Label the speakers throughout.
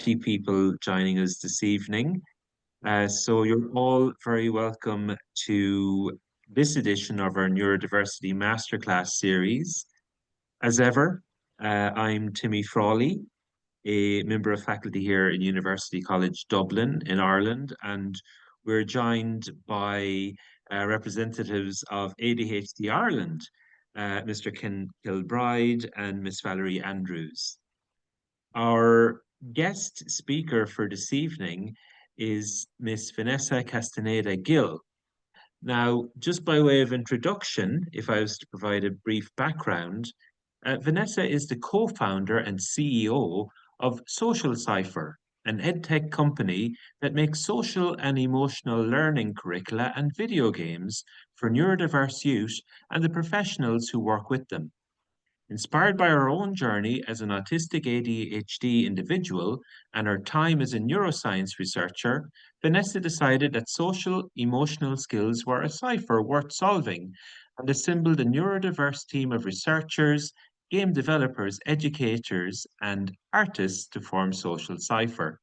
Speaker 1: people joining us this evening. So you're all very welcome to this edition of our Neurodiversity Masterclass series. As ever, I'm Timmy Frawley, a member of faculty here in University College Dublin in Ireland, and we're joined by representatives of ADHD Ireland, Mr. Ken Kilbride and Miss Valerie Andrews. Our guest speaker for this evening is Miss Vanessa Castaneda Gill. Now, just by way of introduction, if I was to provide a brief background, Vanessa is the co-founder and CEO of Social Cipher, an EdTech company that makes social and emotional learning curricula and video games for neurodiverse youth and the professionals who work with them. Inspired by our own journey as an autistic ADHD individual and her time as a neuroscience researcher, Vanessa decided that social emotional skills were a cipher worth solving and assembled a neurodiverse team of researchers, game developers, educators, and artists to form Social Cipher.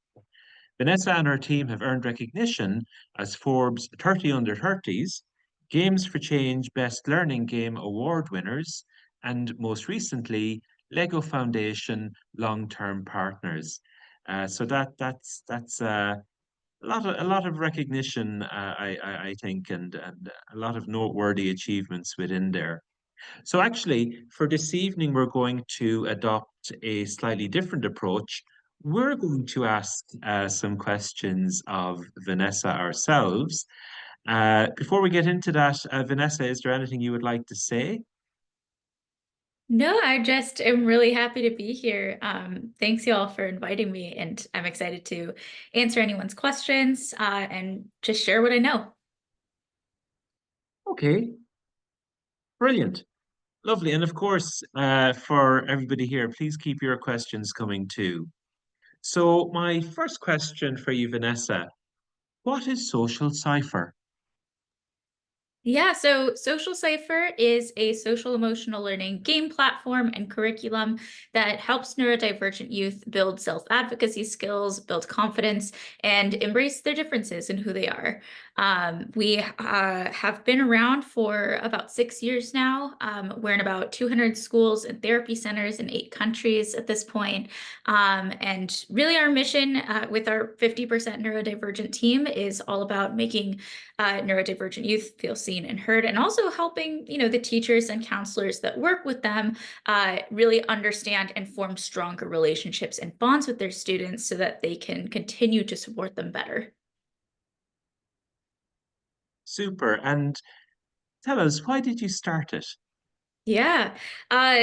Speaker 1: Vanessa and her team have earned recognition as Forbes 30 Under 30s, Games for Change Best Learning Game Award winners, and most recently, Lego Foundation Long-Term Partners. So that's a lot of recognition, I think, and a lot of noteworthy achievements within there. So actually, for this evening, we're going to adopt a slightly different approach. We're going to ask some questions of Vanessa ourselves. Before we get into that, Vanessa, is there anything you would like to say?
Speaker 2: No, I just am really happy to be here. Thanks you all for inviting me, and I'm excited to answer anyone's questions and just share what I know.
Speaker 1: Okay, brilliant. Lovely. And of course, for everybody here, please keep your questions coming too. So my first question for you, Vanessa, what is Social Cipher?
Speaker 2: Yeah, so Social Cipher is a social emotional learning game platform and curriculum that helps neurodivergent youth build self-advocacy skills, build confidence, and embrace their differences in who they are. We have been around for about 6 years now. We're in about 200 schools and therapy centers in 8 countries at this point. And really our mission with our 50% neurodivergent team is all about making neurodivergent youth feel seen and heard, and also helping, the teachers and counselors that work with them really understand and form stronger relationships and bonds with their students so that they can continue to support them better.
Speaker 1: Super. And tell us, why did you start it?
Speaker 2: Yeah.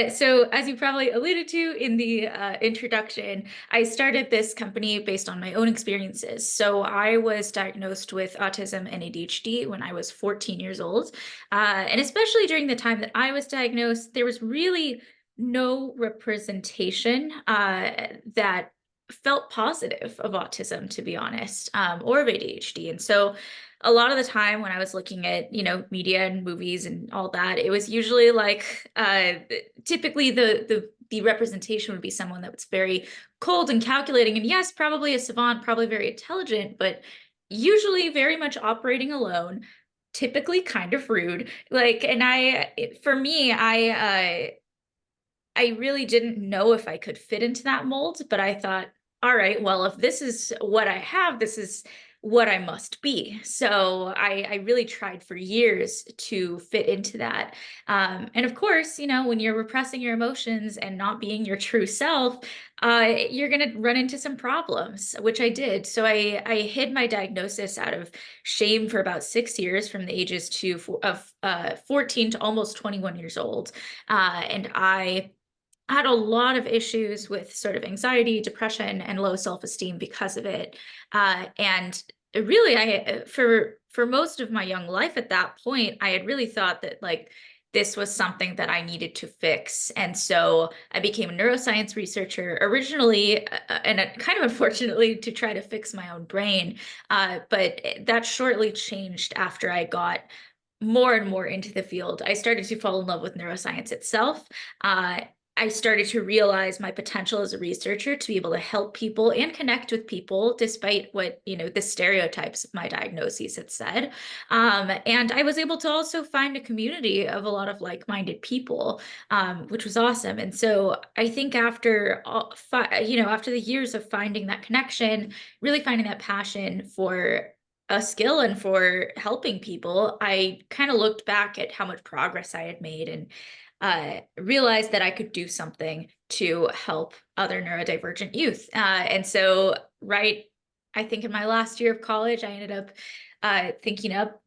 Speaker 2: So as you probably alluded to in the introduction, I started this company based on my own experiences. So I was diagnosed with autism and ADHD when I was 14 years old. And especially during the time that I was diagnosed, there was really no representation that felt positive of autism, to be honest, or of ADHD. And so a lot of the time when I was looking at, media and movies and all that, it was usually like typically the representation would be someone that was very cold and calculating, and yes, probably a savant, probably very intelligent, but usually very much operating alone, typically kind of rude. Like, and for me, I really didn't know if I could fit into that mold, but I thought, all right, well, if this is what I have, this is what I must be. So I really tried for years to fit into that. And of course, when you're repressing your emotions and not being your true self, you're going to run into some problems, which I did. So I hid my diagnosis out of shame for about 6 years, from the ages of 14 to almost 21 years old. And I had a lot of issues with sort of anxiety, depression, and low self-esteem because of it. And really, for most of my young life at that point, I had really thought that like this was something that I needed to fix. And so I became a neuroscience researcher originally, and kind of unfortunately to try to fix my own brain. But that shortly changed after I got more and more into the field. I started to fall in love with neuroscience itself. I started to realize my potential as a researcher to be able to help people and connect with people despite what, the stereotypes of my diagnoses had said. And I was able to also find a community of a lot of like-minded people, which was awesome. And so I think after after the years of finding that connection, really finding that passion for a skill and for helping people, I kind of looked back at how much progress I had made and realized that I could do something to help other neurodivergent youth. And so, I think in my last year of college, I ended up thinking up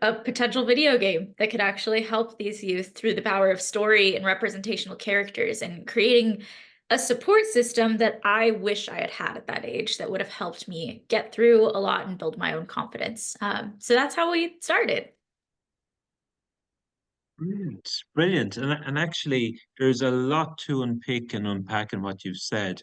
Speaker 2: a potential video game that could actually help these youth through the power of story and representational characters, and creating a support system that I wish I had had at that age that would have helped me get through a lot and build my own confidence. So that's how we started.
Speaker 1: Brilliant, brilliant. And actually, there's a lot to unpick and unpack in what you've said.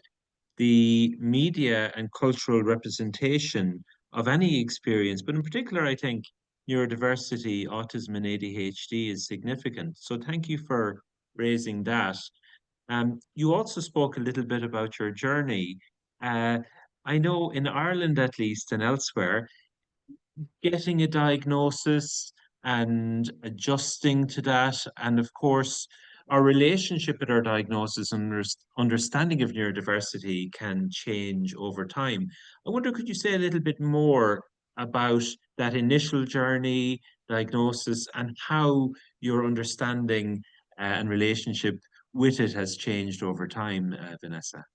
Speaker 1: The media and cultural representation of any experience, but in particular, I think neurodiversity, autism, and ADHD is significant. So thank you for raising that. You also spoke a little bit about your journey. Uh, I know in Ireland, at least, and elsewhere, getting a diagnosis and adjusting to that. And of course, our relationship with our diagnosis and understanding of neurodiversity can change over time. I wonder, could you say a little bit more about that initial journey, diagnosis, and how your understanding and relationship with it has changed over time, Vanessa?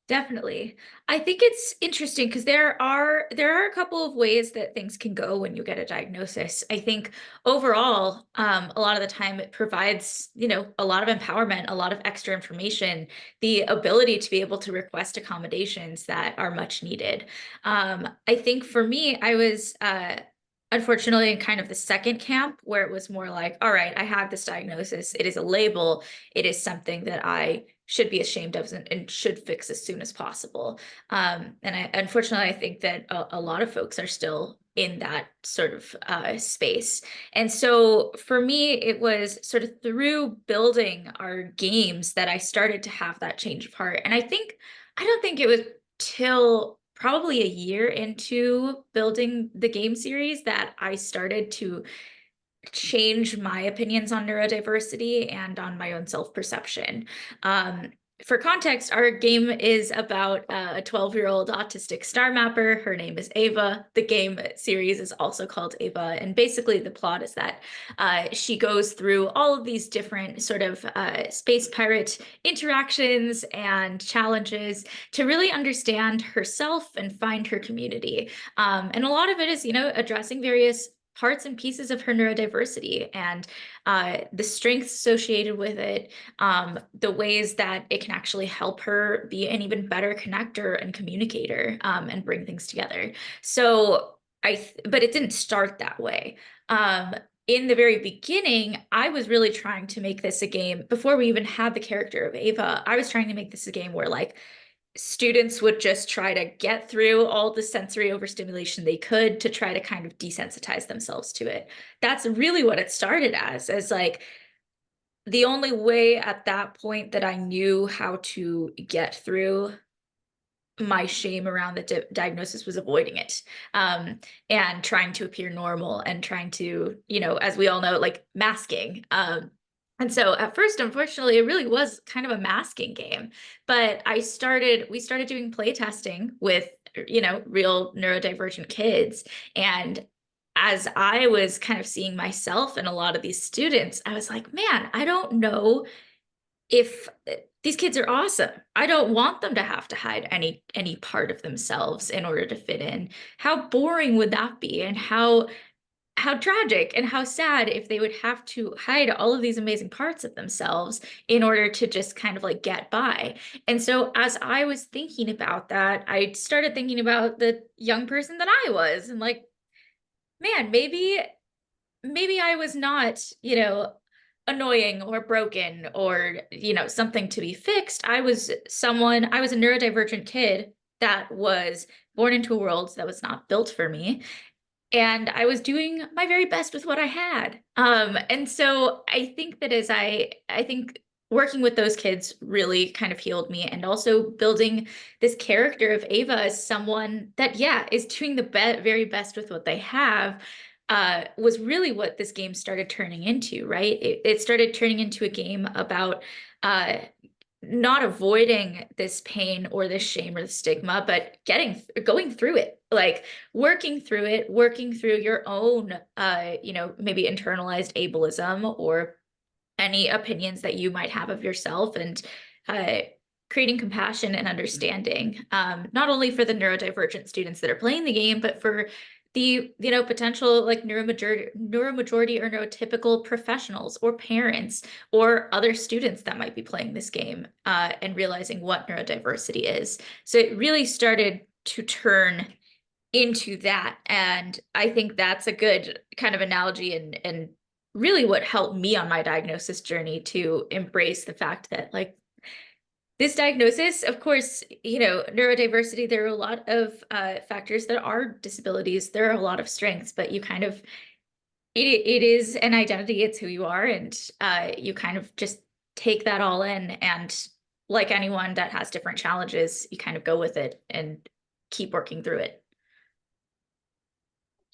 Speaker 2: Definitely. I think it's interesting because there are a couple of ways that things can go when you get a diagnosis. I think overall, a lot of the time it provides, a lot of empowerment, a lot of extra information, the ability to be able to request accommodations that are much needed. I think for me, I was unfortunately in kind of the second camp where it was more like, all right, I have this diagnosis. It is a label. It is something that I should be ashamed of and should fix as soon as possible. Unfortunately, I think that a lot of folks are still in that sort of space. And so for me, it was sort of through building our games that I started to have that change of heart. And I don't think it was till probably a year into building the game series that I started to change my opinions on neurodiversity and on my own self-perception. For context, our game is about a 12-year-old autistic star mapper. Her name is Ava. The game series is also called Ava. And basically the plot is that she goes through all of these different sort of space pirate interactions and challenges to really understand herself and find her community. And a lot of it is, addressing various parts and pieces of her neurodiversity and the strengths associated with it, the ways that it can actually help her be an even better connector and communicator, and bring things together. So but it didn't start that way. In the very beginning, I was really trying to make this a game before we even had the character of Ava. I was trying to make this a game where students would just try to get through all the sensory overstimulation they could to try to kind of desensitize themselves to it. That's really what it started as the only way at that point that I knew how to get through my shame around the diagnosis was avoiding it, and trying to appear normal and trying to, as we all know, masking. And so at first, unfortunately, it really was kind of a masking game. But we started doing play testing with, real neurodivergent kids. And as I was kind of seeing myself and a lot of these students, I was like, man, I don't know if these kids are awesome. I don't want them to have to hide any part of themselves in order to fit in. How boring would that be? And how tragic and how sad if they would have to hide all of these amazing parts of themselves in order to just kind of get by. And so as I was thinking about that, I started thinking about the young person that I was, and man, maybe I was not, annoying or broken or, something to be fixed. I was a neurodivergent kid that was born into a world that was not built for me. And I was doing my very best with what I had. And so I think that I think working with those kids really kind of healed me, and also building this character of Ava as someone that, yeah, is doing the very best with what they have, was really what this game started turning into, right? It started turning into a game about not avoiding this pain or this shame or the stigma, but going through it, like working through your own, maybe internalized ableism or any opinions that you might have of yourself, and uh, creating compassion and understanding, not only for the neurodivergent students that are playing the game, but for the potential like neuromajority or neurotypical professionals or parents or other students that might be playing this game, and realizing what neurodiversity is. So it really started to turn into that, and I think that's a good kind of analogy, and really what helped me on my diagnosis journey to embrace the fact that, like, this diagnosis, of course, neurodiversity, there are a lot of factors that are disabilities. There are a lot of strengths, but you kind of, it is an identity. It's who you are. And you kind of just take that all in. And like anyone that has different challenges, you kind of go with it and keep working through it.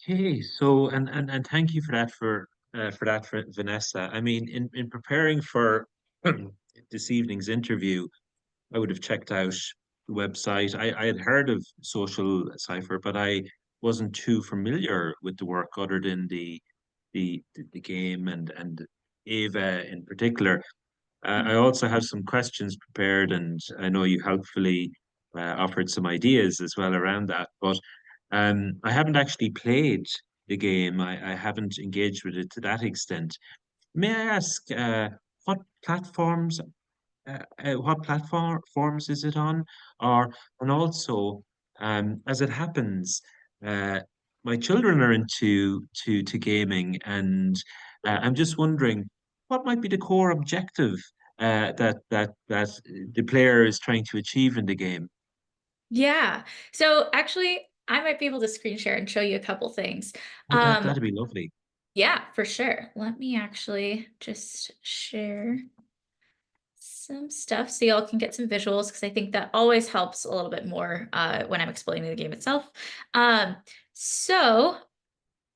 Speaker 1: Okay, so and thank you for that, for Vanessa. I mean, in preparing for this evening's interview, I would have checked out the website. I had heard of Social Cipher, but I wasn't too familiar with the work other than the game and Ava in particular. I also have some questions prepared, and I know you helpfully offered some ideas as well around that. But I haven't actually played the game. I haven't engaged with it to that extent. May I ask what platforms what platforms is it on? Or and also, as it happens, uh, my children are into to gaming, and I'm just wondering what might be the core objective that the player is trying to achieve in the game.
Speaker 2: Yeah. So actually, I might be able to screen share and show you a couple things.
Speaker 1: Oh, that
Speaker 2: Um,
Speaker 1: that'd be lovely.
Speaker 2: yeah, for sure. Let me actually just share some stuff so y'all can get some visuals, because I think that always helps a little bit more when I'm explaining the game itself. So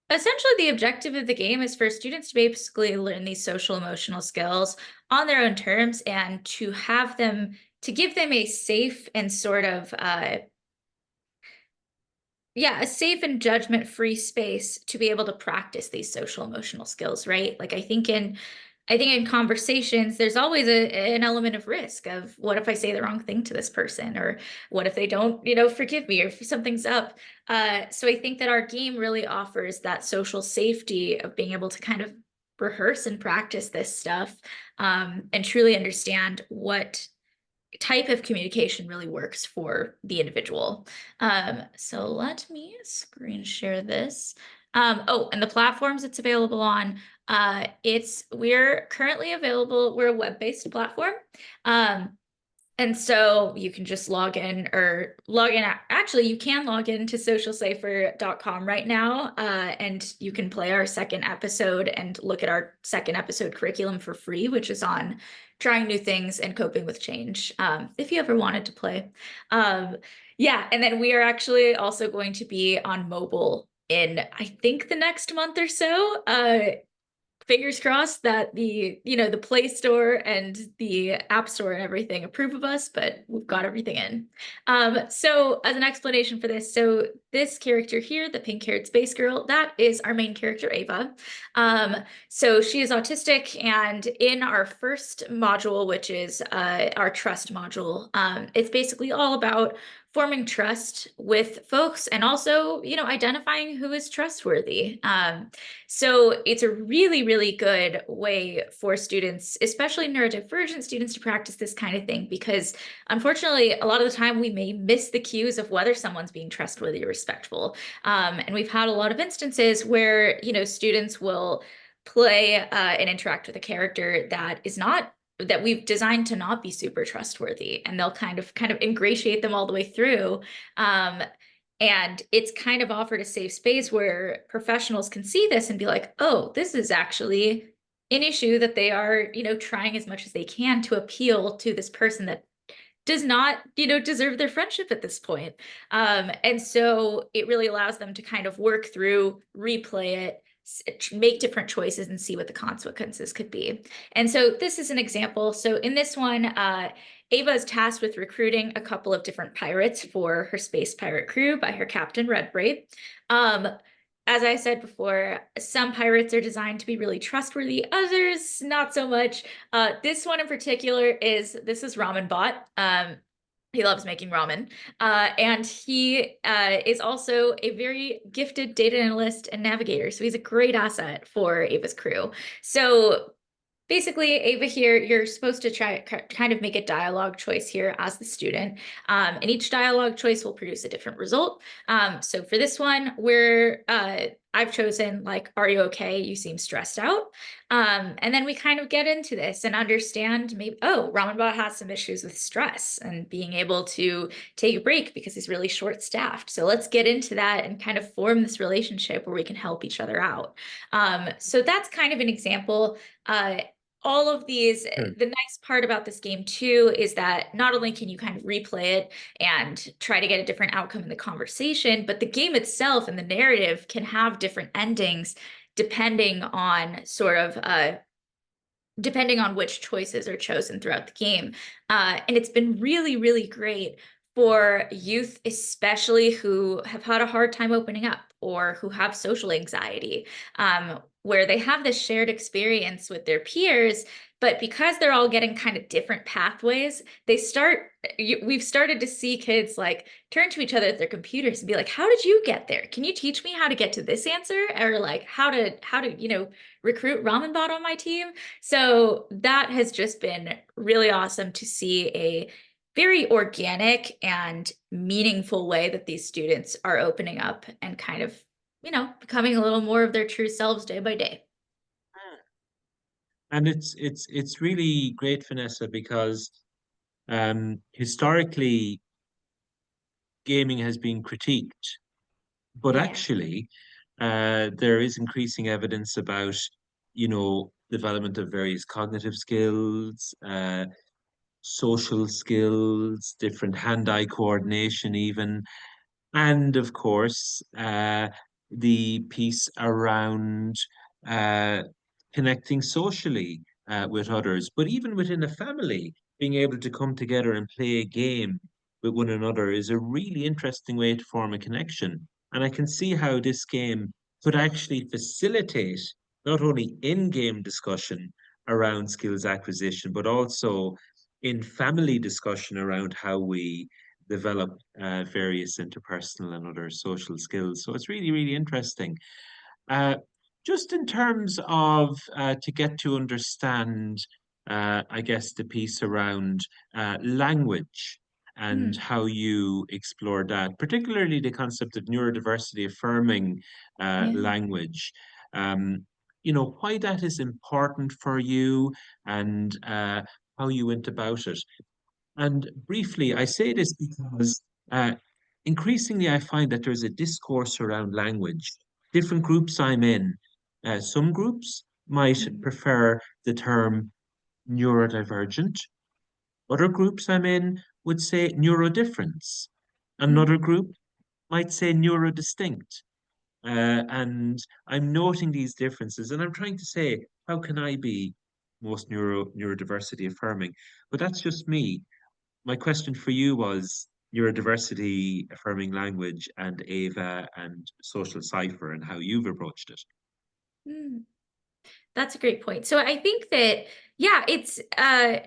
Speaker 2: essentially the objective of the game is for students to basically learn these social emotional skills on their own terms, and to give them a safe and sort of yeah, a safe and judgment-free space to be able to practice these social emotional skills, right? Like I think in conversations, there's always an element of risk of, what if I say the wrong thing to this person, or what if they don't, forgive me, or if something's up. So I think that our game really offers that social safety of being able to kind of rehearse and practice this stuff, and truly understand what type of communication really works for the individual. So let me screen share this. Oh, and the platforms it's available on, we're currently available, we're a web-based platform. And so you can just log in. Actually, you can log in to socialcipher.com right now, and you can play our second episode and look at our second episode curriculum for free, which is on trying new things and coping with change, if you ever wanted to play. Yeah, and then we are actually also going to be on mobile in, I think, the next month or so. Fingers crossed that the Play Store and the App Store and everything approve of us, but we've got everything in. So as an explanation for this, so this character here, the pink-haired space girl, that is our main character, Ava. So she is autistic, and in our first module, which is our trust module, it's basically all about forming trust with folks, and also, identifying who is trustworthy. So it's a really, really good way for students, especially neurodivergent students, to practice this kind of thing, because unfortunately, a lot of the time we may miss the cues of whether someone's being trustworthy or respectful. And we've had a lot of instances where, students will play and interact with a character that we've designed to not be super trustworthy, and they'll kind of ingratiate them all the way through. And it's kind of offered a safe space where professionals can see this and be like, oh, this is actually an issue that they are, trying as much as they can to appeal to this person that does not, deserve their friendship at this point. And so it really allows them to kind of work through, replay it, make different choices and see what the consequences could be. And so this is an example. So in this one, Ava is tasked with recruiting a couple of different pirates for her space pirate crew by her captain, Redbraid. As I said before, some pirates are designed to be really trustworthy, others not so much. This one in particular this is Ramen Bot. He loves making ramen. And he is also a very gifted data analyst and navigator. So he's a great asset for Ava's crew. So basically, Ava here, you're supposed to try kind of make a dialogue choice here as the student. And each dialogue choice will produce a different result. So for this one, I've chosen like, are you okay? You seem stressed out. And then we kind of get into this and understand maybe, oh, Ramenbot has some issues with stress and being able to take a break because he's really short-staffed. So let's get into that and kind of form this relationship where we can help each other out. So that's kind of an example. All of these, the nice part about this game too is that not only can you kind of replay it and try to get a different outcome in the conversation, but the game itself and the narrative can have different endings depending on depending on which choices are chosen throughout the game. And it's been really, really great for youth, especially who have had a hard time opening up or who have social anxiety, where they have this shared experience with their peers, but because they're all getting kind of different pathways, we've started to see kids like turn to each other at their computers and be like, how did you get there? Can you teach me how to get to this answer? Or like how to recruit Ramen Bot on my team? So that has just been really awesome to see a very organic and meaningful way that these students are opening up and kind of, becoming a little more of their true selves day by day.
Speaker 1: And it's really great, Vanessa, because historically gaming has been critiqued, but
Speaker 2: Yeah.
Speaker 1: actually there is increasing evidence about, development of various cognitive skills, social skills, different hand-eye coordination even. And of course, the piece around uh, connecting socially with others, but even within a family, being able to come together and play a game with one another is a really interesting way to form a connection. And I can see how this game could actually facilitate not only in-game discussion around skills acquisition, but also in family discussion around how we develop various interpersonal and other social skills. So it's really, really interesting. Uh, just in terms of to get to understand, I guess, the piece around language and
Speaker 2: Mm,
Speaker 1: how you explore that, particularly the concept of neurodiversity affirming
Speaker 2: yeah.
Speaker 1: language. Um, why that is important for you and how you went about it. And briefly, I say this because increasingly I find that there's a discourse around language. Different groups I'm in, some groups might
Speaker 2: Mm,
Speaker 1: prefer the term neurodivergent. Other groups I'm in would say neurodifference. Another
Speaker 2: mm,
Speaker 1: group might say neurodistinct. And I'm noting these differences and I'm trying to say, how can I be most neurodiversity affirming? But that's just me. My question for you was your diversity affirming language and Ava and Social Cipher and how you've approached it.
Speaker 2: mm. That's a great point. So I think that, yeah, it's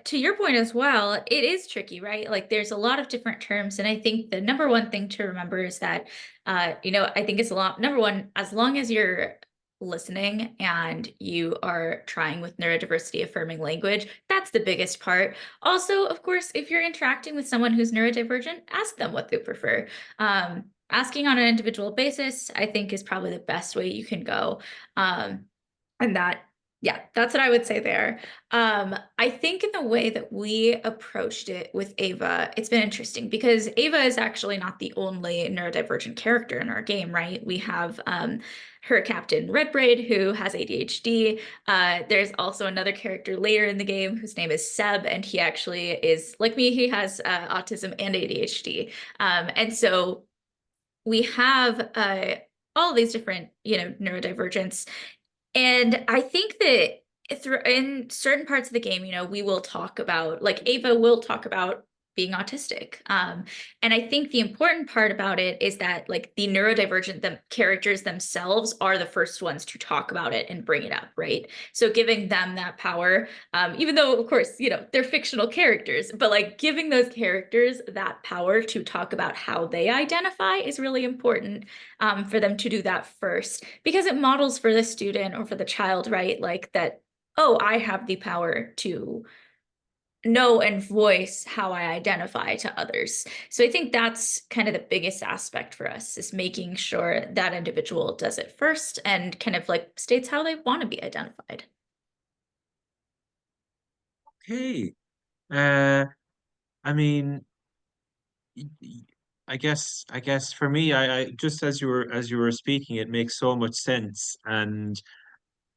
Speaker 2: to your point as well, it is tricky, right? Like there's a lot of different terms. And I think the number one thing to remember is that I think it's a lot number one, as long as you're listening and you are trying with neurodiversity affirming language, that's the biggest part. Also, of course, if you're interacting with someone who's neurodivergent, ask them what they prefer. Asking on an individual basis, I think, is probably the best way you can go. And that Yeah, that's what I would say there. I think in the way that we approached it with Ava, it's been interesting because Ava is actually not the only neurodivergent character in our game, right? We have her captain Redbraid, who has ADHD. There's also another character later in the game whose name is Seb, and he actually is like me. He has autism and ADHD. And so we have all these different, neurodivergence. And I think that in certain parts of the game, we will talk about, like Ava will talk about being autistic. And I think the important part about it is that like the neurodivergent characters themselves are the first ones to talk about it and bring it up, right? So giving them that power, even though of course, they're fictional characters, but like giving those characters that power to talk about how they identify is really important, for them to do that first, because it models for the student or for the child, right? Like that, oh, I have the power to know and voice how I identify to others. So I think that's kind of the biggest aspect for us, is making sure that individual does it first and kind of like states how they want to be identified.
Speaker 1: Okay. Uh, I mean, I guess for me, I just as you were speaking, it makes so much sense, and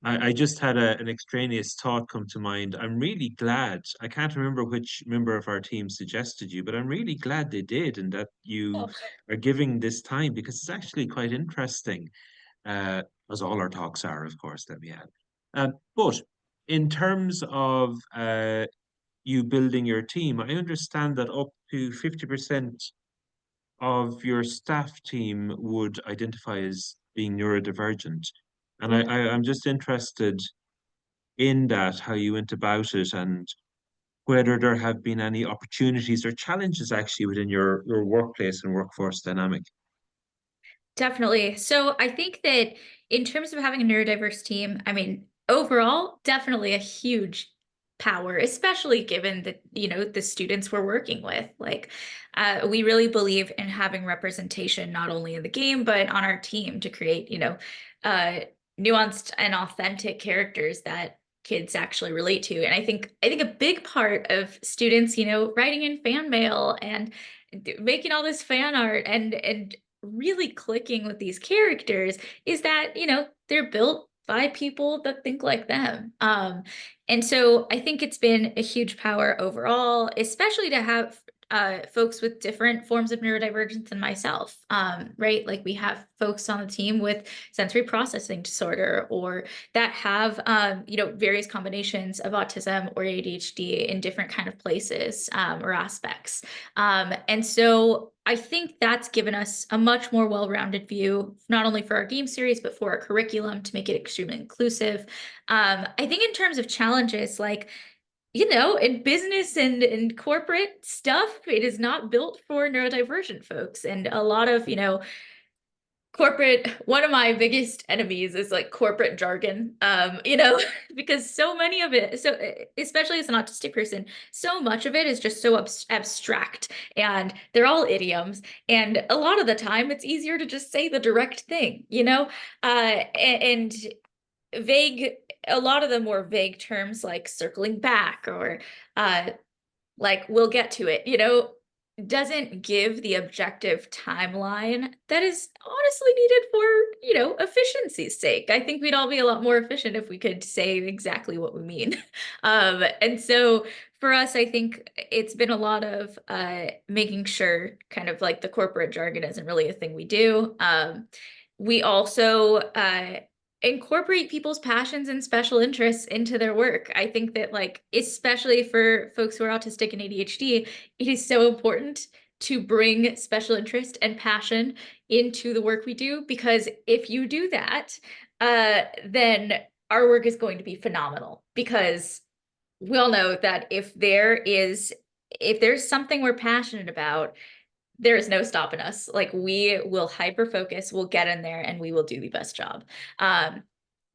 Speaker 1: I just had an extraneous thought come to mind. I'm really glad. I can't remember which member of our team suggested you, but I'm really glad they did, and that you
Speaker 2: Oh.
Speaker 1: are giving this time because it's actually quite interesting, as all our talks are, of course, let me add. But in terms of you building your team, I understand that up to 50% of your staff team would identify as being neurodivergent. And I'm just interested in that, how you went about it, and whether there have been any opportunities or challenges actually within your workplace and workforce dynamic.
Speaker 2: Definitely. So I think that in terms of having a neurodiverse team, I mean, overall, definitely a huge power, especially given that, the students we're working with. Like, we really believe in having representation, not only in the game, but on our team to create, uh, nuanced and authentic characters that kids actually relate to. And I think a big part of students, writing in fan mail and making all this fan art and really clicking with these characters is that, they're built by people that think like them. And so I think it's been a huge power overall, especially to have folks with different forms of neurodivergence than myself, right? Like we have folks on the team with sensory processing disorder, or that have, various combinations of autism or ADHD in different kind of places, or aspects. And so I think that's given us a much more well-rounded view, not only for our game series, but for our curriculum to make it extremely inclusive. I think in terms of challenges, like, in business and corporate stuff, it is not built for neurodivergent folks. And a lot of, corporate, one of my biggest enemies is like corporate jargon, because so many of it, so especially as an autistic person, so much of it is just so abstract, and they're all idioms, and a lot of the time it's easier to just say the direct thing, and vague, a lot of the more vague terms like circling back, or uh like we'll get to it, doesn't give the objective timeline that is honestly needed for, efficiency's sake. I think we'd all be a lot more efficient if we could say exactly what we mean. And so for us, I think it's been a lot of making sure kind of like the corporate jargon isn't really a thing we do. We also incorporate people's passions and special interests into their work. I think that, like, especially for folks who are autistic and ADHD, it is so important to bring special interest and passion into the work we do, because if you do that, then our work is going to be phenomenal, because we all know that if there's something we're passionate about, there is no stopping us. Like, we will hyper focus, we'll get in there, and we will do the best job. Um,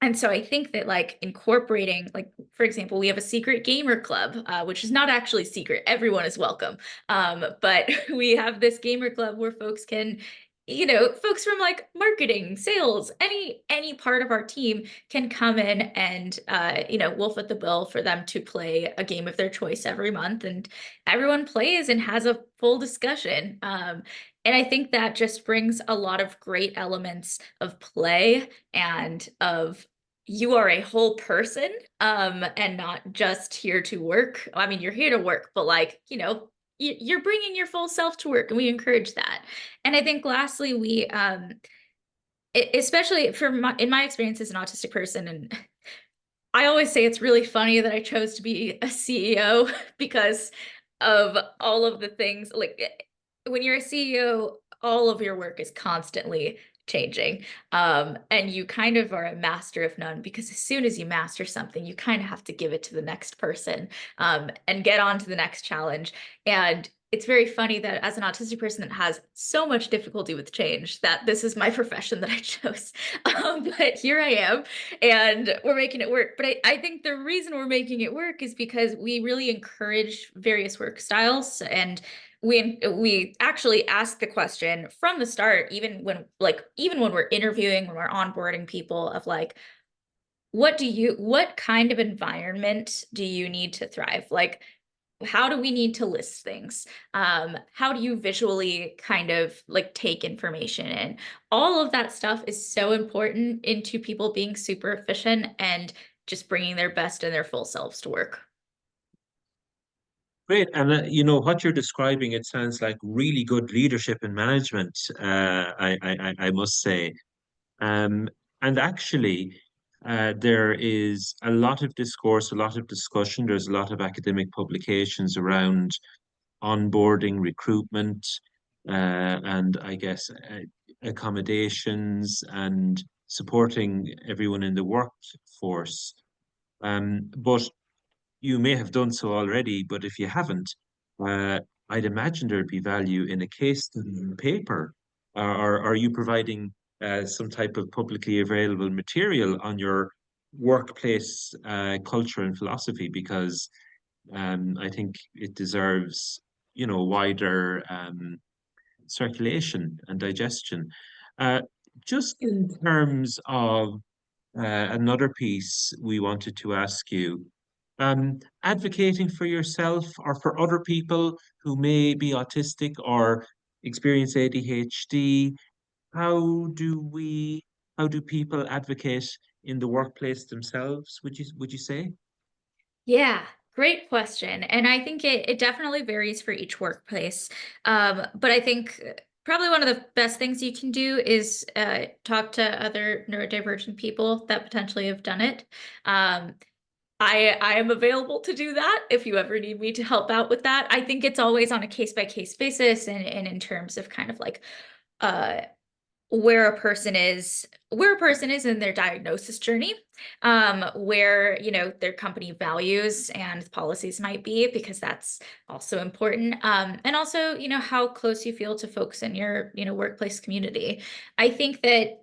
Speaker 2: and so I think that, like, incorporating, like, for example, we have a secret gamer club, which is not actually secret. Everyone is welcome. But we have this gamer club where folks can you know, folks from like marketing, sales, any part of our team can come in and you know, we'll foot the bill for them to play a game of their choice every month, and everyone plays and has a full discussion. And I think that just brings a lot of great elements of play and of you are a whole person, and not just here to work. I mean, you're here to work, but like, you know, you're bringing your full self to work, and we encourage that. And I think lastly, we especially in my experience as an autistic person, and I always say it's really funny that I chose to be a CEO because of all of the things. Like when you're a CEO, all of your work is constantly changing. And you kind of are a master of none, because as soon as you master something, you kind of have to give it to the next person, and get on to the next challenge. And it's very funny that as an autistic person that has so much difficulty with change, that this is my profession that I chose. But here I am, and we're making it work. But I think the reason we're making it work is because we really encourage various work styles, and we actually ask the question from the start, even when we're interviewing, when we're onboarding people, of like, what kind of environment do you need to thrive? Like, how do we need to list things? How do you visually kind of like take information in? All of that stuff is so important into people being super efficient and just bringing their best and their full selves to work.
Speaker 1: Great. And you know what you're describing, it sounds like really good leadership and management, I must say. Um, and actually, there is a lot of discourse, a lot of discussion. There's a lot of academic publications around onboarding, recruitment, and I guess accommodations and supporting everyone in the workforce. But you may have done so already, but if you haven't, I'd imagine there'd be value in a case study on paper. Or are you providing some type of publicly available material on your workplace culture and philosophy? Because I think it deserves, you know, wider circulation and digestion. Uh, just in terms of another piece we wanted to ask you, advocating for yourself or for other people who may be autistic or experience ADHD, how do we, how do people advocate in the workplace themselves, would you say?
Speaker 2: Yeah, great question. And I think it definitely varies for each workplace. But I think probably one of the best things you can do is talk to other neurodivergent people that potentially have done it. Um, I am available to do that if you ever need me to help out with that. I think it's always on a case by case basis, and in terms of kind of like uh where a person is in their diagnosis journey, where, you know, their company values and policies might be, because that's also important, and also, you know, how close you feel to folks in your, you know, workplace community. I think that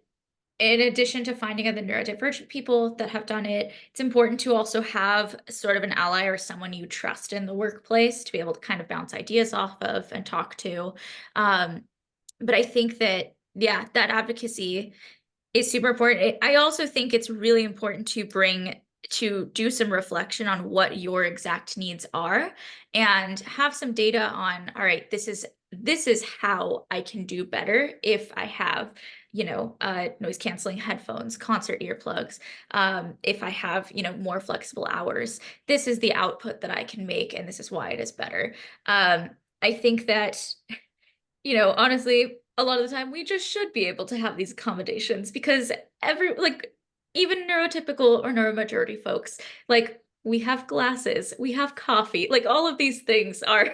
Speaker 2: in addition to finding other neurodivergent people that have done it, it's important to also have sort of an ally or someone you trust in the workplace to be able to kind of bounce ideas off of and talk to. um, but I think that, yeah, that advocacy is super important. I also think it's really important to do some reflection on what your exact needs are, and have some data on, all right, this is how I can do better if I have, you know, noise canceling headphones, concert earplugs, if I have, you know, more flexible hours. This is the output that I can make, and this is why it is better. I think that, you know, honestly, a lot of the time we just should be able to have these accommodations, because like, even neurotypical or neuromajority folks, like, we have glasses, we have coffee, like all of these things are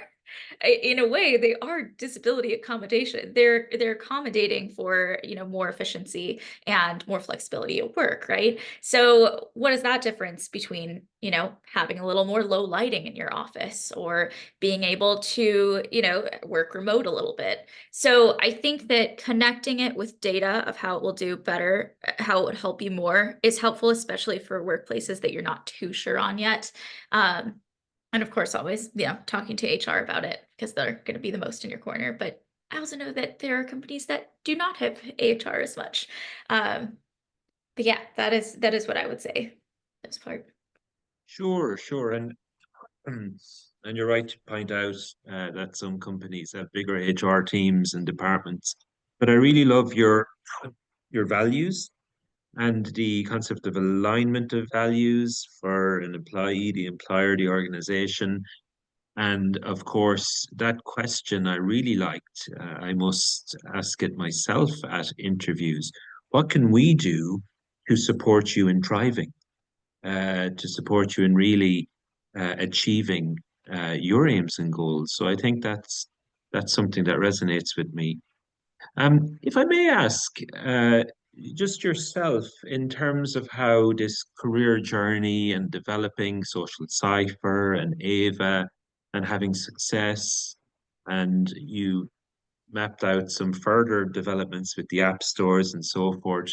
Speaker 2: in a way they are disability accommodation. They're accommodating for, you know, more efficiency and more flexibility at work, right? So what is that difference between, you know, having a little more low lighting in your office, or being able to, you know, work remote a little bit? So I think that connecting it with data of how it will do better, how it would help you more, is helpful, especially for workplaces that you're not too sure on yet. And of course, always, you know, talking to HR about it, because they're going to be the most in your corner. But I also know that there are companies that do not have HR as much. Um, but yeah, that is what I would say. This part.
Speaker 1: Sure, sure. And you're right to point out that some companies have bigger HR teams and departments. But I really love your values and the concept of alignment of values for an employee, the employer, the organization. And of course, that question I really liked. I must ask it myself at interviews. What can we do to support you in thriving, to support you in really achieving your aims and goals? So I think that's something that resonates with me. If I may ask, just yourself, in terms of how this career journey and developing Social Cipher and Ava and having success, and you mapped out some further developments with the app stores and so forth,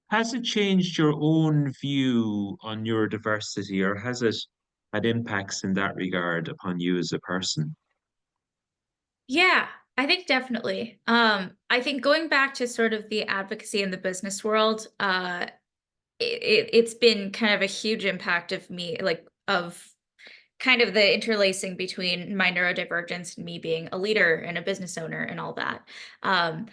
Speaker 1: has it changed your own view on neurodiversity, or has it had impacts in that regard upon you as a person?
Speaker 2: Yeah, I think definitely. I think going back to sort of the advocacy in the business world, it's been kind of a huge impact of me, like of kind of the interlacing between my neurodivergence and me being a leader and a business owner and all that. Um,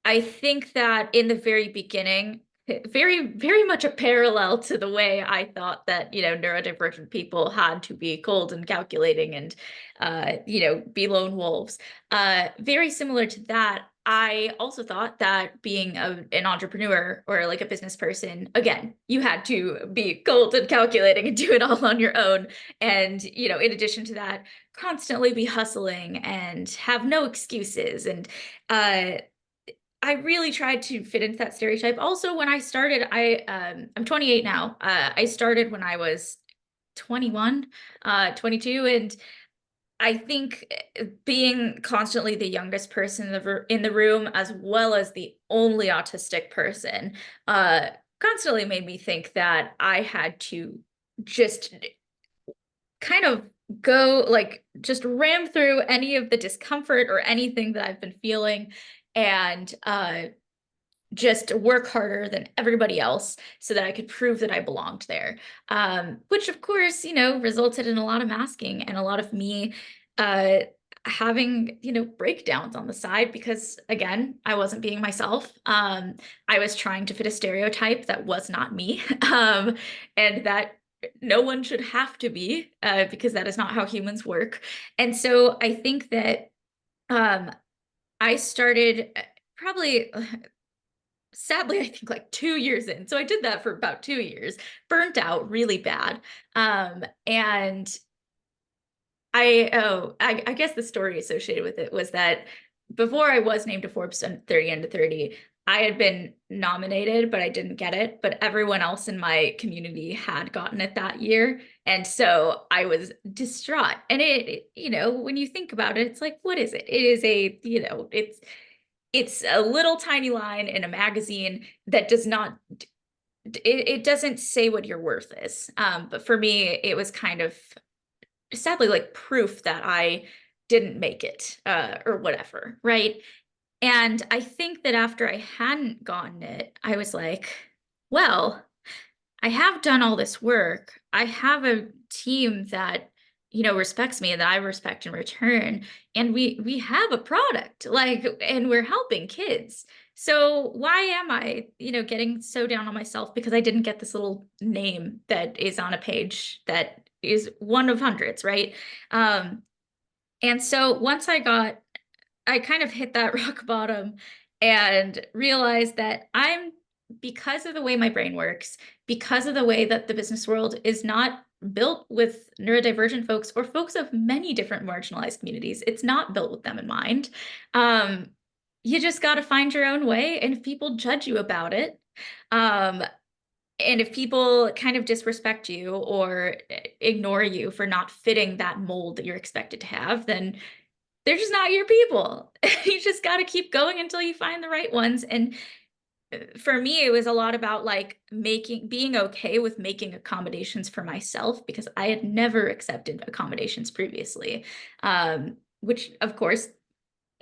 Speaker 2: I think that in the very beginning, very much a parallel to the way I thought that, neurodivergent people had to be cold and calculating and, be lone wolves. Very similar to that, I also thought that being an entrepreneur or like a business person, again, you had to be cold and calculating and do it all on your own. And, in addition to that, constantly be hustling and have no excuses. And, I really tried to fit into that stereotype. Also, when I started, I'm 28 now. I started when I was 21, 22, and I think being constantly the youngest person in the room, as well as the only autistic person, constantly made me think that I had to just kind of go like just ram through any of the discomfort or anything that I've been feeling and just work harder than everybody else so that I could prove that I belonged there. Which of course, resulted in a lot of masking and a lot of me uh, having, breakdowns on the side because again, I wasn't being myself. I was trying to fit a stereotype that was not me. And that no one should have to be, because that is not how humans work. And so I think that um, I started probably sadly, I think like 2 years in. So I did that for about 2 years, burnt out really bad. And I guess the story associated with it was that before I was named to Forbes 30 Under 30, I had been nominated, but I didn't get it. But everyone else in my community had gotten it that year. And so I was distraught. And when you think about it, it's like, what is it? It is it's a little tiny line in a magazine that does not it doesn't say what your worth is. But for me, it was kind of sadly like proof that I didn't make it, or whatever, right? And I think that after I hadn't gotten it, I was like, well, I have done all this work. I have a team that, respects me and that I respect in return. And we have a product, like, and we're helping kids. So why am I, getting so down on myself because I didn't get this little name that is on a page that is one of hundreds, right? Um, and so once I kind of hit that rock bottom and realized that because of the way my brain works, because of the way that the business world is not built with neurodivergent folks or folks of many different marginalized communities, it's not built with them in mind. Um, you just got to find your own way. And if people judge you about it, um, and if people kind of disrespect you or ignore you for not fitting that mold that you're expected to have, then they're just not your people. You just got to keep going until you find the right ones. And for me, it was a lot about like being okay with making accommodations for myself because I had never accepted accommodations previously. Which of course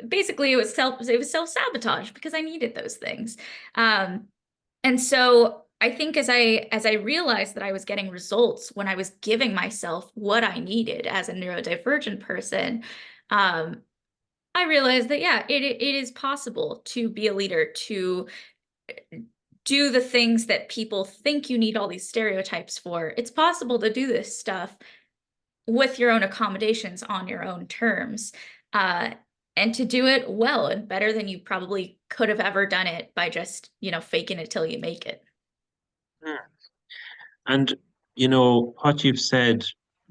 Speaker 2: basically it was self-sabotage because I needed those things. And so I think as I realized that I was getting results when I was giving myself what I needed as a neurodivergent person, um, I realized that yeah, it is possible to be a leader, to do the things that people think you need all these stereotypes for. It's possible to do this stuff with your own accommodations on your own terms, uh, and to do it well and better than you probably could have ever done it by just, faking it till you make it.
Speaker 1: Mm. And what you've said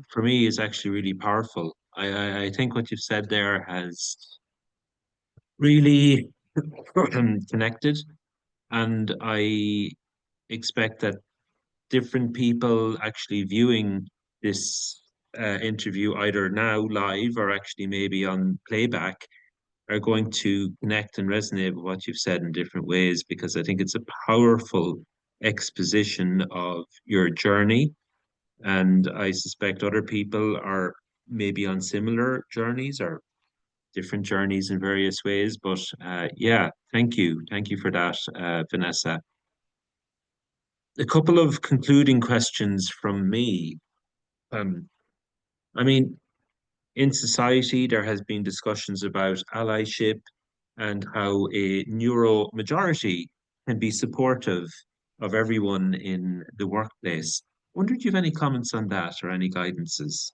Speaker 1: for me is actually really powerful. I think what you've said there has really connected, and I expect that different people actually viewing this interview either now live or actually maybe on playback are going to connect and resonate with what you've said in different ways, because I think it's a powerful exposition of your journey. And I suspect other people are maybe on similar journeys or different journeys in various ways. But yeah, thank you. Thank you for that, Vanessa. A couple of concluding questions from me. Um, I mean, in society, there has been discussions about allyship and how a neuro majority can be supportive of everyone in the workplace. Wonder if you have any comments on that or any guidances?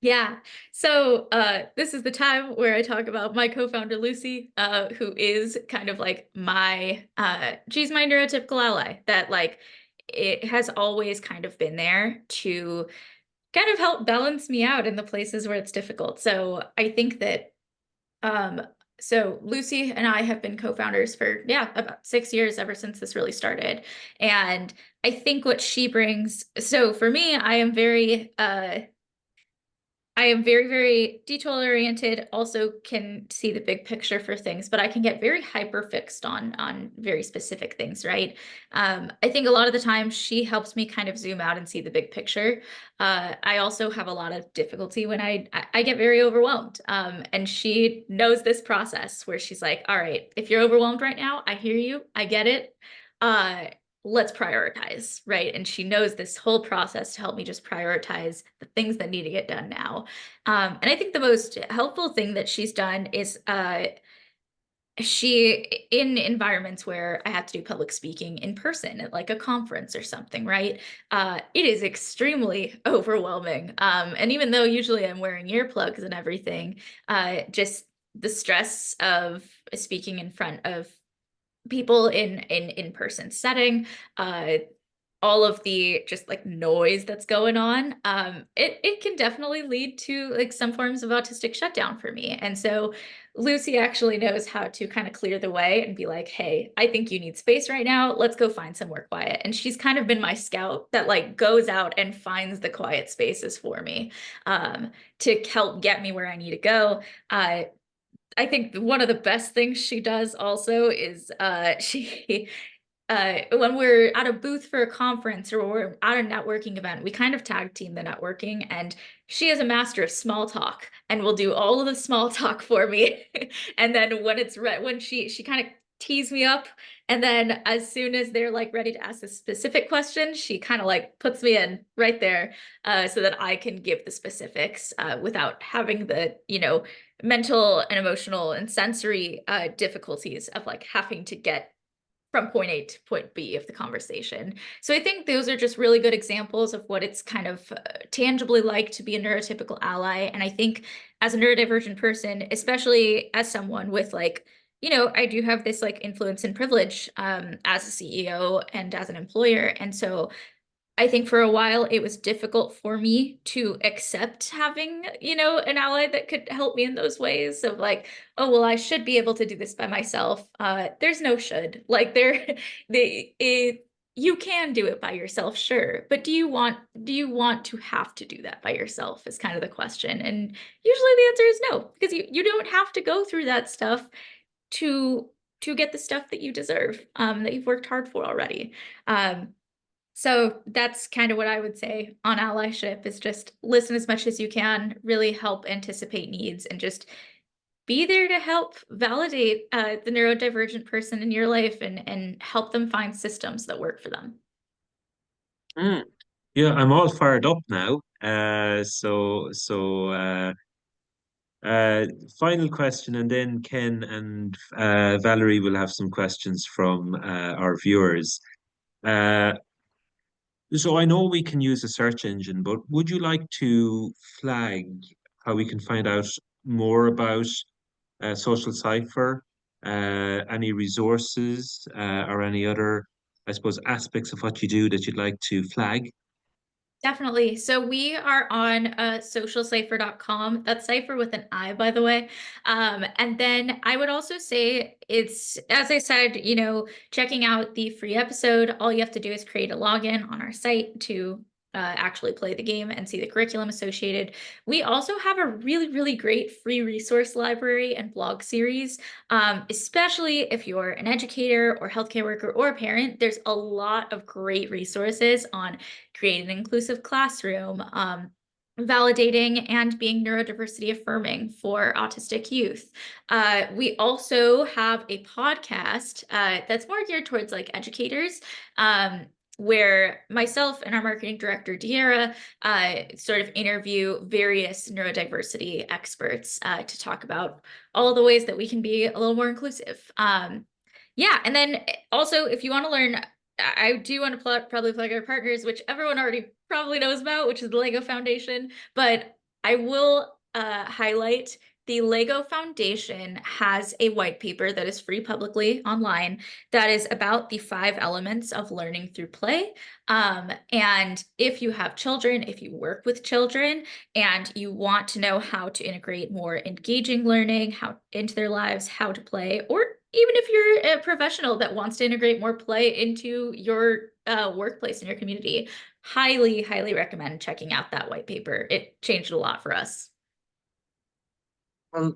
Speaker 2: Yeah. So this is the time where I talk about my co-founder Lucy, who is kind of like she's my neurotypical ally that like it has always kind of been there to kind of help balance me out in the places where it's difficult. So I think that um so Lucy and I have been co-founders for yeah, about 6 years ever since this really started. And I think what she brings, so for me, I am very, very detail oriented, also can see the big picture for things, but I can get very hyper fixed on very specific things, right? I think a lot of the time she helps me kind of zoom out and see the big picture. I also have a lot of difficulty when I get very overwhelmed. And she knows this process where she's like, all right, if you're overwhelmed right now, I hear you, I get it. Uh, let's prioritize, right? And she knows this whole process to help me just prioritize the things that need to get done now. And I think the most helpful thing that she's done is she, in environments where I have to do public speaking in person at like a conference or something, right? It is extremely overwhelming. And even though usually I'm wearing earplugs and everything, just the stress of speaking in front of people in-person setting, all of the just like noise that's going on, it can definitely lead to like some forms of autistic shutdown for me. And so Lucy actually knows how to kind of clear the way and be like, hey, I think you need space right now, let's go find somewhere quiet. And she's kind of been my scout that like goes out and finds the quiet spaces for me, to help get me where I need to go. I think one of the best things she does also is she when we're at a booth for a conference or we're at a networking event, we kind of tag team the networking, and she is a master of small talk and will do all of the small talk for me. And then when she kind of tees me up, and then as soon as they're like ready to ask a specific question, she kind of like puts me in right there, so that I can give the specifics without having the, mental and emotional and sensory difficulties of like having to get from point A to point B of the conversation. So I think those are just really good examples of what it's kind of tangibly like to be a neurotypical ally. And I think as a neurodivergent person, especially as someone with like, I do have this like influence and privilege as a CEO and as an employer. And so I think for a while it was difficult for me to accept having, an ally that could help me in those ways of like, oh, well, I should be able to do this by myself. There's no should. Like you can do it by yourself, sure. But do you want to have to do that by yourself is kind of the question. And usually the answer is no, because you don't have to go through that stuff to get the stuff that you deserve, that you've worked hard for already. So that's kind of what I would say on allyship is just listen as much as you can, really help anticipate needs and just be there to help validate the neurodivergent person in your life and help them find systems that work for them.
Speaker 1: Mm. Yeah, I'm all fired up now. So final question, and then Ken and Valerie will have some questions from our viewers. Uh, so I know we can use a search engine, but would you like to flag how we can find out more about Social Cipher, any resources, or any other, I suppose, aspects of what you do that you'd like to flag?
Speaker 2: Definitely. So we are on socialcipher.com. That's cipher with an I, by the way. And then I would also say it's, as I said, checking out the free episode. All you have to do is create a login on our site to actually play the game and see the curriculum associated. We also have a really, really great free resource library and blog series, especially if you're an educator or healthcare worker or a parent. There's a lot of great resources on creating an inclusive classroom, validating and being neurodiversity affirming for autistic youth. We also have a podcast that's more geared towards like educators, where myself and our marketing director, De'Ara, sort of interview various neurodiversity experts to talk about all the ways that we can be a little more inclusive. Yeah, and then also if you want to learn, I do want to probably plug our partners, which everyone already probably knows about, which is the Lego Foundation. But I will highlight the Lego Foundation has a white paper that is free publicly online that is about the 5 elements of learning through play. And if you have children, if you work with children, and you want to know how to integrate more engaging learning into their lives, how to play, or even if you're a professional that wants to integrate more play into your workplace and your community, highly, highly recommend checking out that white paper. It changed a lot for us.
Speaker 1: Well,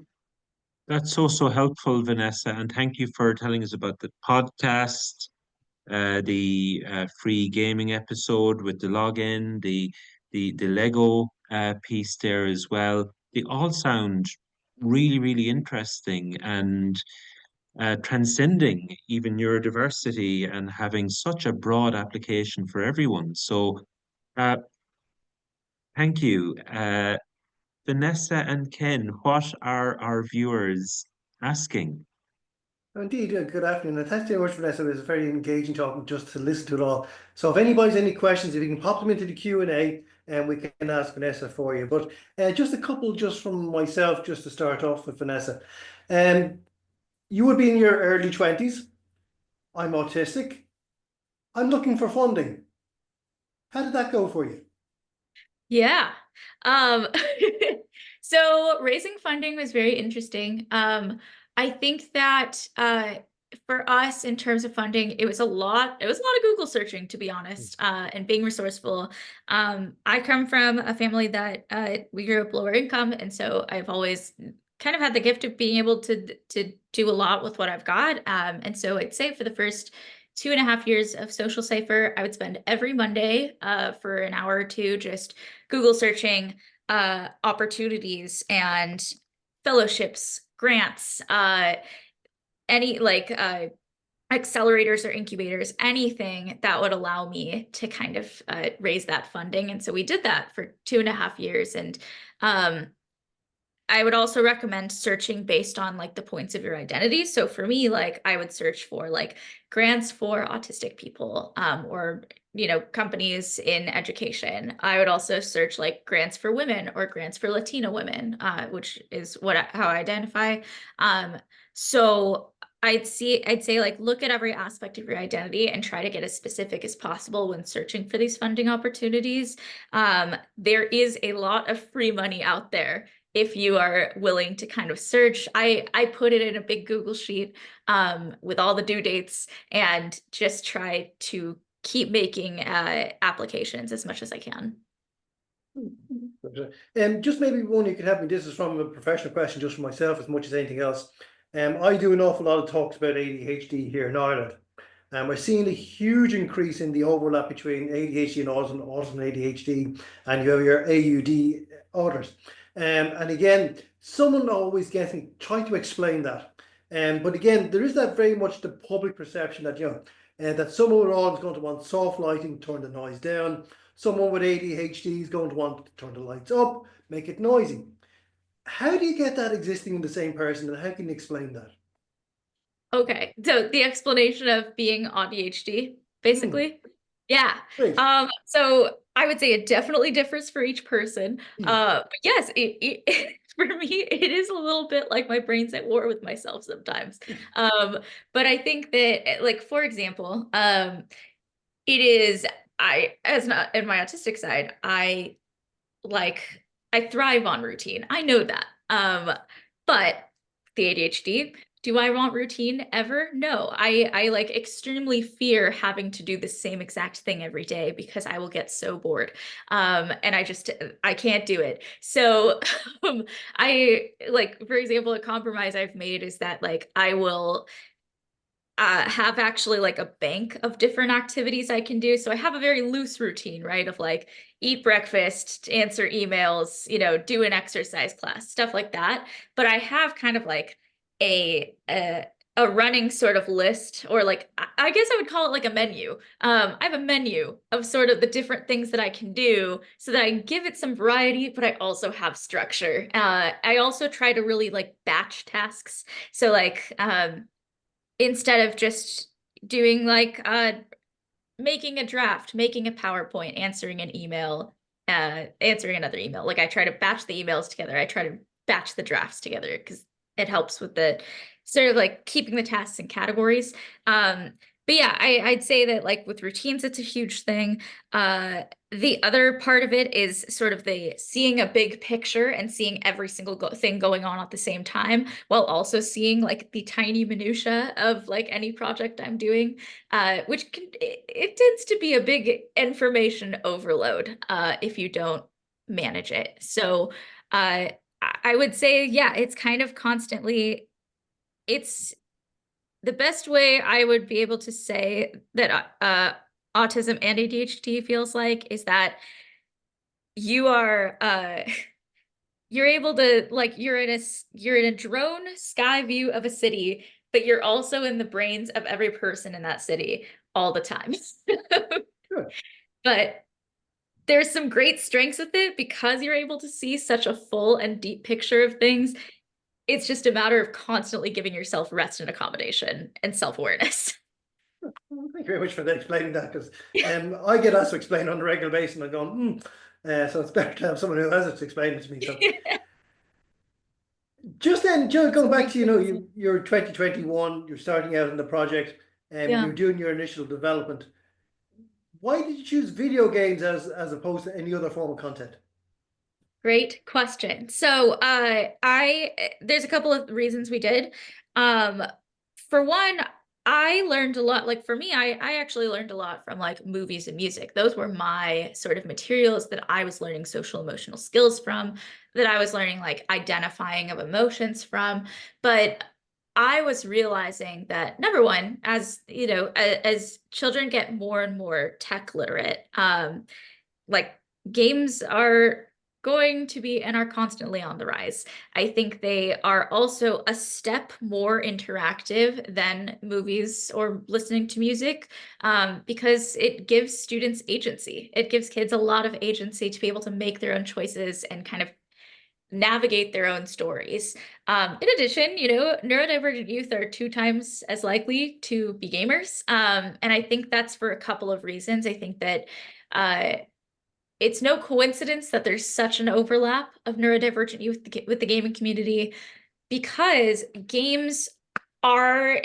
Speaker 1: that's so helpful, Vanessa, and thank you for telling us about the podcast, the free gaming episode with the login, the Lego piece there as well. They all sound really interesting and transcending even neurodiversity and having such a broad application for everyone. So, uh, thank you. Vanessa and Ken, what are our viewers asking?
Speaker 3: Indeed, good afternoon. And thanks very much, Vanessa. It was very engaging talking just to listen to it all. So if anybody's any questions, if you can pop them into the Q&A, and we can ask Vanessa for you. But just a couple just from myself, just to start off with Vanessa. You would be in your early 20s. I'm autistic. I'm looking for funding. How did that go for you?
Speaker 2: Yeah. Um, so raising funding was very interesting. I think that for us in terms of funding, it was a lot of Google searching, to be honest, and being resourceful. I come from a family that we grew up lower income, and so I've always kind of had the gift of being able to do a lot with what I've got. And so I'd say for the first 2.5 years of Social Cipher, I would spend every Monday for an hour or two just Google searching opportunities and fellowships, grants, any like accelerators or incubators, anything that would allow me to kind of raise that funding. And so we did that for 2.5 years. And I would also recommend searching based on like the points of your identity. So for me, like I would search for like grants for autistic people, or companies in education. I would also search like grants for women or grants for Latino women, which is how I identify. So I'd say like look at every aspect of your identity and try to get as specific as possible when searching for these funding opportunities. There is a lot of free money out there if you are willing to kind of search. I put it in a big Google sheet with all the due dates and just try to keep making applications as much as I can.
Speaker 3: Just maybe one you could help me. This is from a professional question, just for myself as much as anything else. I do an awful lot of talks about ADHD here in Ireland. We're seeing a huge increase in the overlap between ADHD and autism and ADHD, and you have your AUD others. And again, someone always gets me, try to explain that. But again, there is that very much the public perception that, that someone are always going to want soft lighting, turn the noise down. Someone with ADHD is going to want to turn the lights up, make it noisy. How do you get that existing in the same person, and how can you explain that?
Speaker 2: Okay, so the explanation of being ADHD, basically. Yeah.
Speaker 3: Great.
Speaker 2: So I would say it definitely differs for each person. But yes, for me, it is a little bit like my brain's at war with myself sometimes. But I think that, like, for example, it is, as not in my autistic side, I thrive on routine. I know that. But the ADHD, do I want routine ever? No. I like extremely fear having to do the same exact thing every day because I will get so bored. And I can't do it. So I like, for example, a compromise I've made is that like I will have actually like a bank of different activities I can do. So I have a very loose routine, right? Of like eat breakfast, answer emails, do an exercise class, stuff like that. But I have kind of like a running sort of list, or like I guess I would call it like a menu. I have a menu of sort of the different things that I can do so that I can give it some variety, but I also have structure. I also try to really like batch tasks. So like instead of just doing like making a draft, making a PowerPoint, answering an email, answering another email. Like I try to batch the emails together. I try to batch the drafts together because it helps with the sort of like keeping the tasks in categories. But yeah, I'd say that like with routines, it's a huge thing. The other part of it is sort of the seeing a big picture and seeing every single thing going on at the same time, while also seeing like the tiny minutia of like any project I'm doing, which it tends to be a big information overload if you don't manage it. So I would say, yeah, it's kind of constantly, it's the best way I would be able to say that autism and ADHD feels like is that you are you're able to like you're in a drone sky view of a city, but you're also in the brains of every person in that city all the time.
Speaker 3: Good.
Speaker 2: But there's some great strengths with it because you're able to see such a full and deep picture of things. It's just a matter of constantly giving yourself rest and accommodation and self-awareness.
Speaker 3: Thank you very much for explaining that, because I get asked to explain on a regular basis and I go, so it's better to have someone who has it to explain it to me. So just then, Joe, going back to, you're 2021, you're starting out in the project and
Speaker 2: Yeah.
Speaker 3: you're doing your initial development. Why did you choose video games as opposed to any other form of content?
Speaker 2: Great question. So there's a couple of reasons we did. For one, I learned a lot, like for me, I actually learned a lot from like movies and music. Those were my sort of materials that I was learning social emotional skills from, that I was learning like identifying of emotions from. But I was realizing that number one, as as children get more and more tech literate, like games are going to be and are constantly on the rise. I think they are also a step more interactive than movies or listening to music, because it gives students agency. It gives kids a lot of agency to be able to make their own choices and kind of navigate their own stories. In addition, neurodivergent youth are 2 times as likely to be gamers. And I think that's for a couple of reasons. I think that it's no coincidence that there's such an overlap of neurodivergent youth with the gaming community, because games are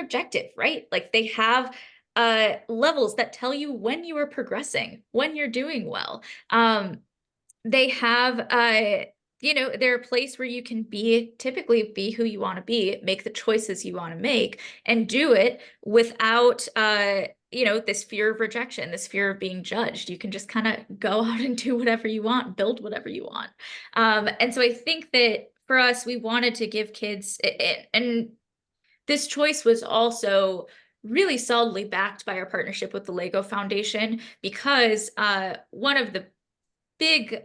Speaker 2: objective, right? Like they have levels that tell you when you are progressing, when you're doing well. They have they're a place where you can typically be who you want to be, make the choices you want to make, and do it without this fear of rejection, this fear of being judged. You can just kind of go out and do whatever you want, build whatever you want. And so I think that for us, we wanted to give kids, and this choice was also really solidly backed by our partnership with the Lego Foundation, because one of the big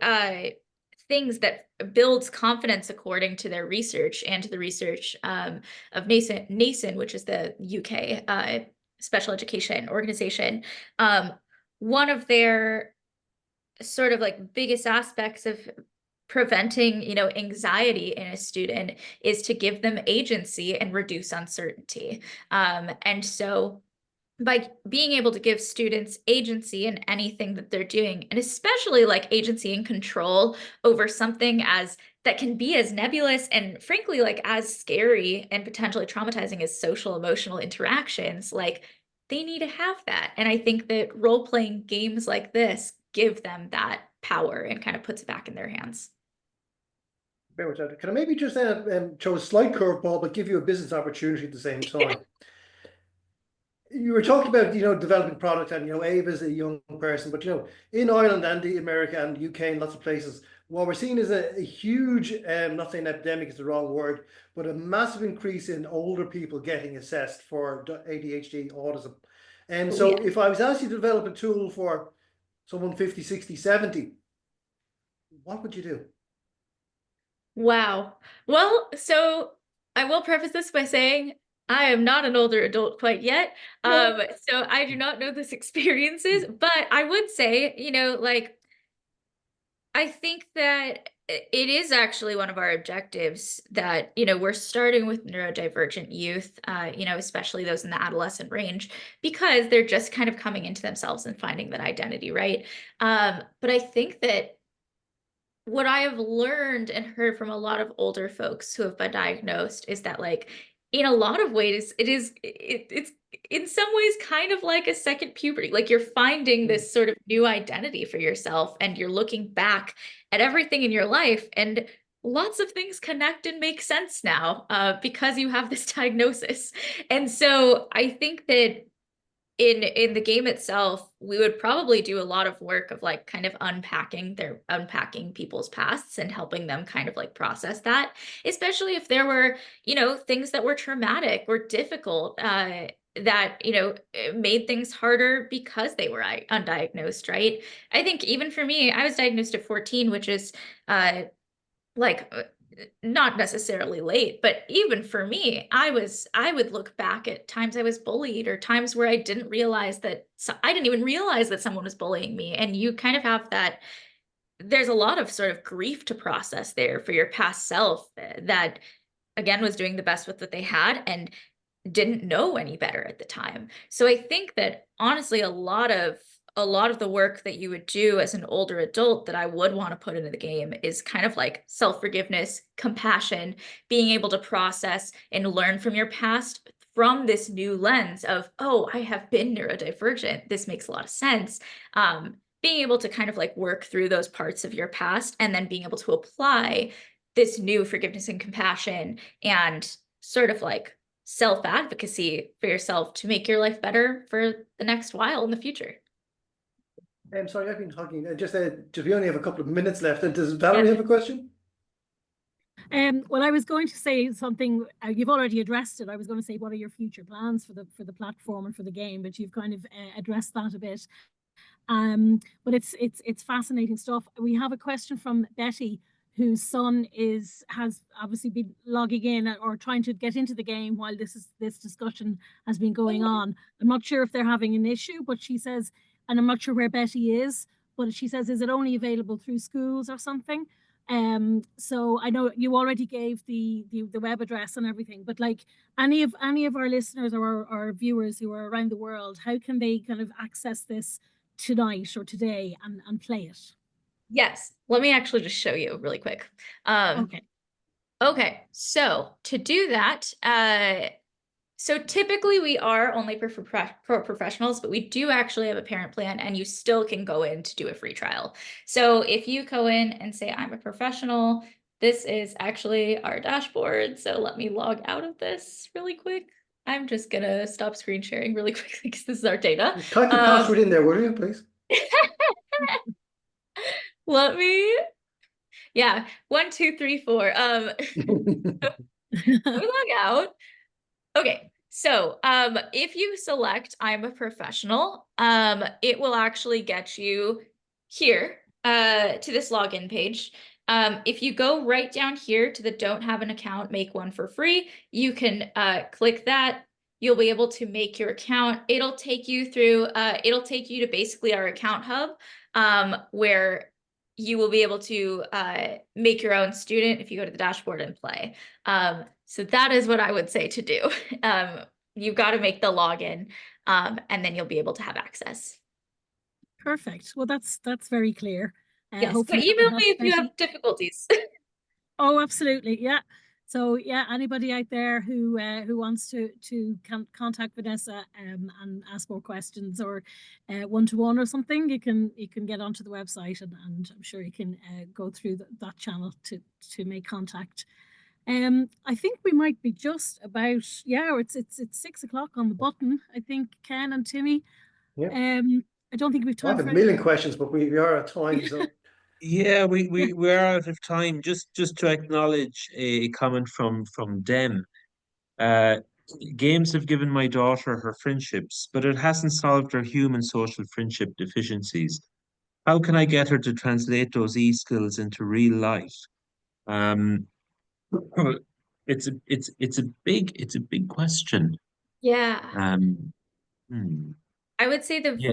Speaker 2: things that builds confidence according to their research and to the research of NASEN, which is the UK special education organization. One of their sort of like biggest aspects of preventing, anxiety in a student is to give them agency and reduce uncertainty. And so by being able to give students agency in anything that they're doing, and especially like agency and control over something that can be as nebulous and frankly like as scary and potentially traumatizing as social emotional interactions, like they need to have that. And I think that role-playing games like this give them that power and kind of puts it back in their hands.
Speaker 3: Very much. Can I maybe just show a slight curveball, but give you a business opportunity at the same time? You were talking about, developing product, and, Ava is a young person, but, in Ireland and the America and UK and lots of places, what we're seeing is a huge, not saying epidemic is the wrong word, but a massive increase in older people getting assessed for ADHD, autism. And so if I was asked you to develop a tool for someone 50, 60, 70, what would you do?
Speaker 2: Wow. Well, so I will preface this by saying I am not an older adult quite yet. So I do not know this experiences, but I would say, I think that it is actually one of our objectives that, we're starting with neurodivergent youth, especially those in the adolescent range, because they're just kind of coming into themselves and finding that identity, right? But I think that what I have learned and heard from a lot of older folks who have been diagnosed is that, like, in a lot of ways, it's in some ways kind of like a second puberty. Like, you're finding this sort of new identity for yourself, and you're looking back at everything in your life, and lots of things connect and make sense now because you have this diagnosis. And so I think that in the game itself, we would probably do a lot of work of like kind of unpacking people's pasts and helping them kind of like process that, especially if there were, things that were traumatic or difficult that, made things harder because they were undiagnosed, right? I think even for me, I was diagnosed at 14, which is like not necessarily late, but even for me, I would look back at times I was bullied or times where I didn't realize that I didn't even realize that someone was bullying me. And you kind of have that, there's a lot of sort of grief to process there for your past self that again was doing the best with what they had and didn't know any better at the time. So I think that honestly, a lot of the work that you would do as an older adult that I would want to put into the game is kind of like self-forgiveness, compassion, being able to process and learn from your past from this new lens of, oh, I have been neurodivergent. This makes a lot of sense. Being able to kind of like work through those parts of your past and then being able to apply this new forgiveness and compassion and sort of like self-advocacy for yourself to make your life better for the next while in the future.
Speaker 3: I'm sorry, I've been talking. Just we only have a couple of minutes left. And does Valerie have a question?
Speaker 4: Well, I was going to say something. You've already addressed it. I was going to say, what are your future plans for the platform and for the game? But you've kind of addressed that a bit. But it's fascinating stuff. We have a question from Betty, whose son has obviously been logging in or trying to get into the game while this discussion has been going on. I'm not sure if they're having an issue, but she says, and I'm not sure where Betty is, but she says, is it only available through schools or something? So I know you already gave the web address and everything, but like any of our listeners or our viewers who are around the world, how can they kind of access this tonight or today and play it?
Speaker 2: Yes, let me actually just show you really quick. Okay, so to do that, so typically we are only for professionals, but we do actually have a parent plan and you still can go in to do a free trial. So if you go in and say, I'm a professional, this is actually our dashboard. So let me log out of this really quick. I'm just gonna stop screen sharing really quickly because this is our data.
Speaker 3: Type your password in there, will you, please?
Speaker 2: Let me, yeah, 1, 2, 3, 4. Let me log out. Okay, so if you select I'm a professional, it will actually get you here to this login page. If you go right down here to the don't have an account, make one for free, you can click that. You'll be able to make your account. It'll take you through, it'll take you to basically our account hub, where you will be able to make your own student if you go to the dashboard and play. So that is what I would say to do. You've got to make the login, and then you'll be able to have access.
Speaker 4: Perfect. Well, that's very clear.
Speaker 2: Yes, but
Speaker 4: hopefully that
Speaker 2: email
Speaker 4: will
Speaker 2: me
Speaker 4: help
Speaker 2: if you
Speaker 4: Betty.
Speaker 2: have difficulties.
Speaker 4: Oh, absolutely. Yeah. So yeah, anybody out there who wants to contact Vanessa and ask more questions or one-to-one or something, you can get onto the website and I'm sure you can go through that channel to make contact. I think we might be just about, yeah, it's 6 o'clock on the button. I think Ken and Timmy.
Speaker 3: Yeah.
Speaker 4: I don't think we've
Speaker 3: I
Speaker 4: time
Speaker 3: have
Speaker 4: for
Speaker 3: a million questions, but we are at time, so
Speaker 1: Yeah, we are out of time. Just to acknowledge a comment from Dem. Uh, Games have given my daughter her friendships, but it hasn't solved her human social friendship deficiencies. How can I get her to translate those e-skills into real life? Um, it's a big question.
Speaker 2: Yeah.
Speaker 1: Hmm,
Speaker 2: I would say
Speaker 1: yeah,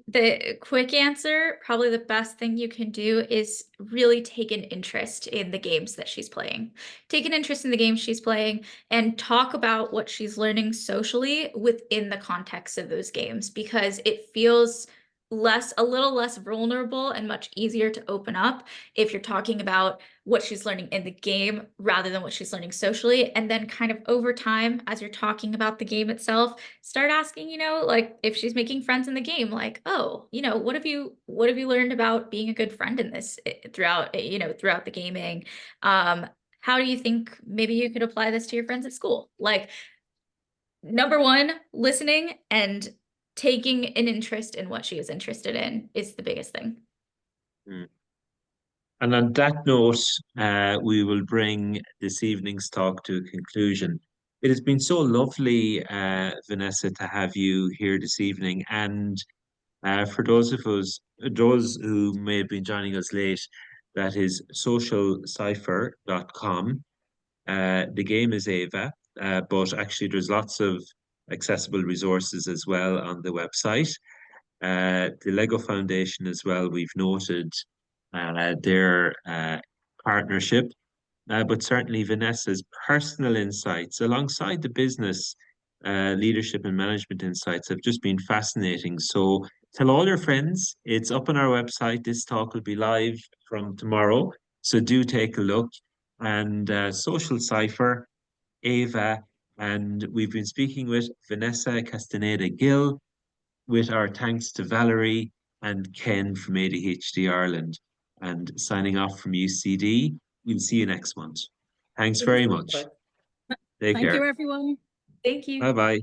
Speaker 2: the quick answer, probably the best thing you can do is really take an interest in the games that she's playing. Take an interest in the games she's playing and talk about what she's learning socially within the context of those games, because it feels a little less vulnerable and much easier to open up if you're talking about what she's learning in the game rather than what she's learning socially. And then kind of over time, as you're talking about the game itself, start asking, like if she's making friends in the game, like, oh, what have you learned about being a good friend in this throughout the gaming? How do you think maybe you could apply this to your friends at school? Like, number one, listening and taking an interest in what she is interested in is the biggest thing.
Speaker 1: hmm. And on that note, we will bring this evening's talk to a conclusion. It has been so lovely, Vanessa, to have you here this evening. And for those who may have been joining us late, that is socialcipher.com. The game is Ava, but actually there's lots of accessible resources as well on the website. The Lego Foundation as well, we've noted their partnership, but certainly Vanessa's personal insights alongside the business leadership and management insights have just been fascinating. So tell all your friends, it's up on our website. This talk will be live from tomorrow. So do take a look. And Social Cipher, Ava, and we've been speaking with Vanessa Castaneda Gill, with our thanks to Valerie and Ken from ADHD Ireland, and signing off from UCD. We'll see you next month. Thanks very much. Take
Speaker 4: Thank you,
Speaker 1: care.
Speaker 4: everyone.
Speaker 2: Thank you.
Speaker 1: Bye bye.